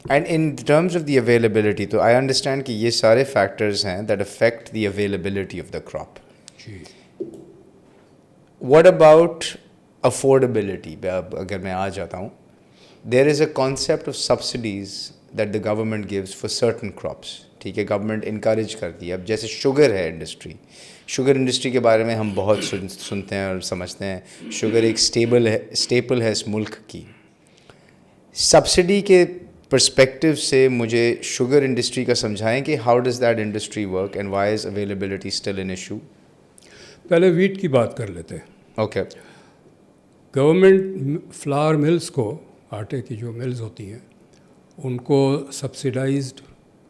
And in terms of the availability تو I understand کہ یہ سارے فیکٹرز ہیں that affect the availability of the crop. جی. واٹ اباؤٹ افورڈیبلٹی پہ اب اگر میں آ جاتا ہوں, there is a concept of subsidies that the government gives for certain crops. ٹھیک ہے, گورنمنٹ انکریج کرتی ہے. اب جیسے شوگر ہے انڈسٹری, شوگر انڈسٹری کے بارے میں ہم بہت سنتے ہیں اور سمجھتے ہیں. شوگر ایک اسٹیپل ہے اس ملک کی. سبسڈی کے پرسپیکٹو سے مجھے شوگر انڈسٹری کا سمجھائیں کہ how does that industry work and why is availability still an issue. پہلے ویٹ کی بات کر لیتے ہیں. اوکے. گورنمنٹ فلاور ملز کو, آٹے کی جو ملز ہوتی ہیں, ان کو سبسیڈائزڈ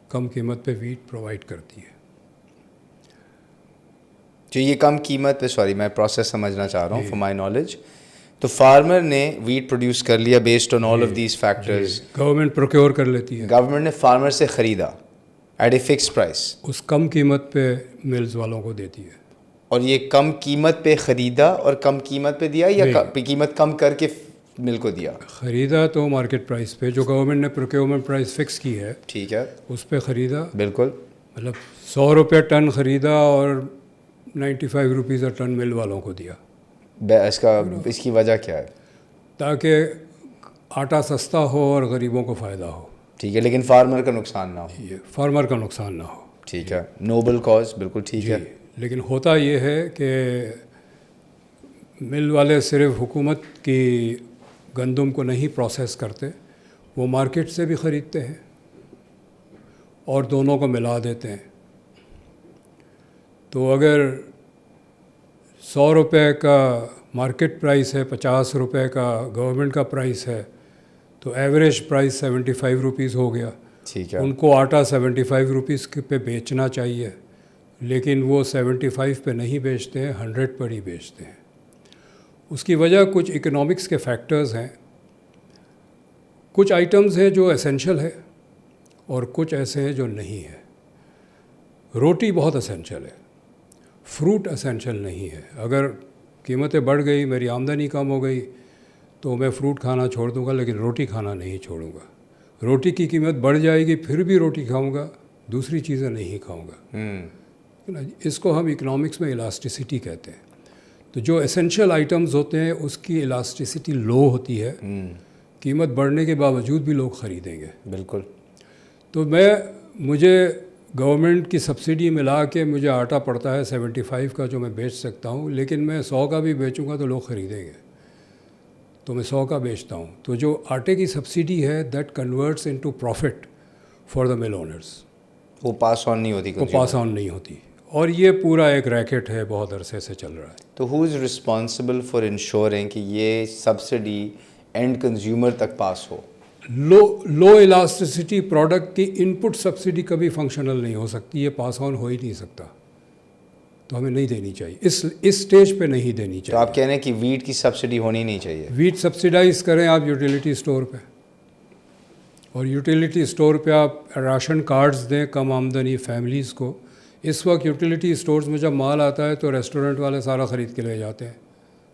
کم قیمت پہ ویٹ پرووائڈ کرتی ہے. جو یہ کم قیمت پہ, سوری میں پروسیس سمجھنا چاہ رہا ہوں فار مائی نالج, تو فارمر نے ویٹ پروڈیوس کر لیا based on all of these factors. Government procure کر لیتی ہے. گورنمنٹ نے فارمر سے خریدا ایٹ اے فکس پرائس, اس کم قیمت پہ ملز والوں کو دیتی ہے. اور یہ کم قیمت پہ خریدا اور کم قیمت پہ دیا یا قیمت کم کر کے مل کو دیا؟ خریدا تو مارکیٹ پرائس پہ, جو گورنمنٹ نے پروکیورمنٹ پرائس فکس کی ہے, ٹھیک ہے, اس پہ خریدا. بالکل. مطلب 100 روپے ٹن خریدا اور 95 روپیز ٹن مل والوں کو دیا. اس کی وجہ کیا ہے؟ تاکہ آٹا سستا ہو اور غریبوں کو فائدہ ہو. ٹھیک ہے, لیکن فارمر کا نقصان نہ ہو. یہ فارمر کا نقصان نہ ہو. ٹھیک ہے, نوبل کاز, بالکل ٹھیک ہے. لیکن ہوتا یہ ہے کہ مل والے صرف حکومت کی گندم کو نہیں پروسیس کرتے, وہ مارکیٹ سے بھی خریدتے ہیں اور دونوں کو ملا دیتے ہیں. تو اگر 100 روپے کا مارکیٹ پرائس ہے, 50 روپے کا گورنمنٹ کا پرائس ہے, تو ایوریج پرائس 75 روپیز ہو گیا. ٹھیک ہے. ان کو آٹا 75 روپیز پہ بیچنا چاہیے, لیکن وہ 75 پہ نہیں بیچتے ہیں, 100 پر ہی بیچتے ہیں. اس کی وجہ کچھ اکنامکس کے فیکٹرز ہیں. کچھ آئٹمز ہیں جو اسینشل ہے اور کچھ ایسے ہیں جو نہیں ہے. روٹی بہت اسینشل ہے, فروٹ اسینشل نہیں ہے. اگر قیمتیں بڑھ گئی, میری آمدنی کم ہو گئی, تو میں فروٹ کھانا چھوڑ دوں گا, لیکن روٹی کھانا نہیں چھوڑوں گا. روٹی کی قیمت بڑھ جائے گی, پھر بھی روٹی کھاؤں گا, دوسری چیزیں نہیں کھاؤں گا. اس کو ہم اکنامکس میں الاسٹیسٹی کہتے ہیں. تو جو اسینشل آئٹمز ہوتے ہیں اس کی الاسٹیسٹی لو ہوتی ہے, قیمت بڑھنے کے باوجود بھی لوگ خریدیں گے. بالکل. تو مجھے گورنمنٹ کی سبسڈی ملا کے مجھے آٹا پڑتا ہے 75 کا جو میں بیچ سکتا ہوں, لیکن میں 100 کا بھی بیچوں گا تو لوگ خریدیں گے, تو میں 100 کا بیچتا ہوں. تو جو آٹے کی سبسڈی ہے that converts into profit for the mill owners. وہ پاس آن نہیں ہوتی, وہ پاس آن نہیں ہوتی, اور یہ پورا ایک ریکٹ ہے, بہت عرصے سے چل رہا ہے. تو ہو از رسپانسبل فار انشورنگ کہ یہ سبسڈی اینڈ کنزیومر تک پاس ہو؟ لو الاسٹیسٹی پروڈکٹ کی ان پٹ سبسڈی کبھی فنکشنل نہیں ہو سکتی, یہ پاس آن ہو ہی نہیں سکتا, تو ہمیں نہیں دینی چاہیے, اس اسٹیج پہ نہیں دینی چاہیے. تو آپ کہہ رہے ہیں کہ ویٹ کی سبسڈی ہونی نہیں چاہیے؟ ویٹ سبسڈائز کریں آپ یوٹیلیٹی اسٹور پہ, اور یوٹیلیٹی اسٹور پہ آپ راشن کارڈز دیں کم آمدنی فیملیز کو. اس وقت یوٹیلیٹی اسٹورز میں جب مال آتا ہے تو ریسٹورنٹ والے سارا خرید کے لے جاتے ہیں,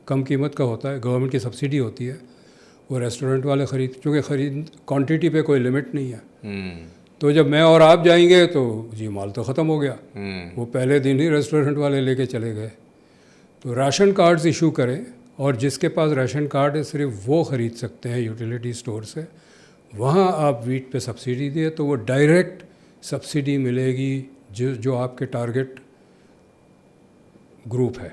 کم قیمت کا ہوتا ہے, گورنمنٹ کی سبسڈی ہوتی ہے, وہ ریسٹورنٹ والے کیونکہ کوانٹٹی پہ کوئی لمٹ نہیں ہے. تو جب میں اور آپ جائیں گے تو جی مال تو ختم ہو گیا, وہ پہلے دن ہی ریسٹورنٹ والے لے کے چلے گئے. تو راشن کارڈز ایشو کریں, اور جس کے پاس راشن کارڈ ہے صرف وہ خرید سکتے ہیں یوٹیلیٹی اسٹور سے. وہاں آپ ویٹ پہ سبسڈی دیں تو وہ ڈائریکٹ سبسڈی ملے گی جو آپ کے ٹارگٹ گروپ ہے.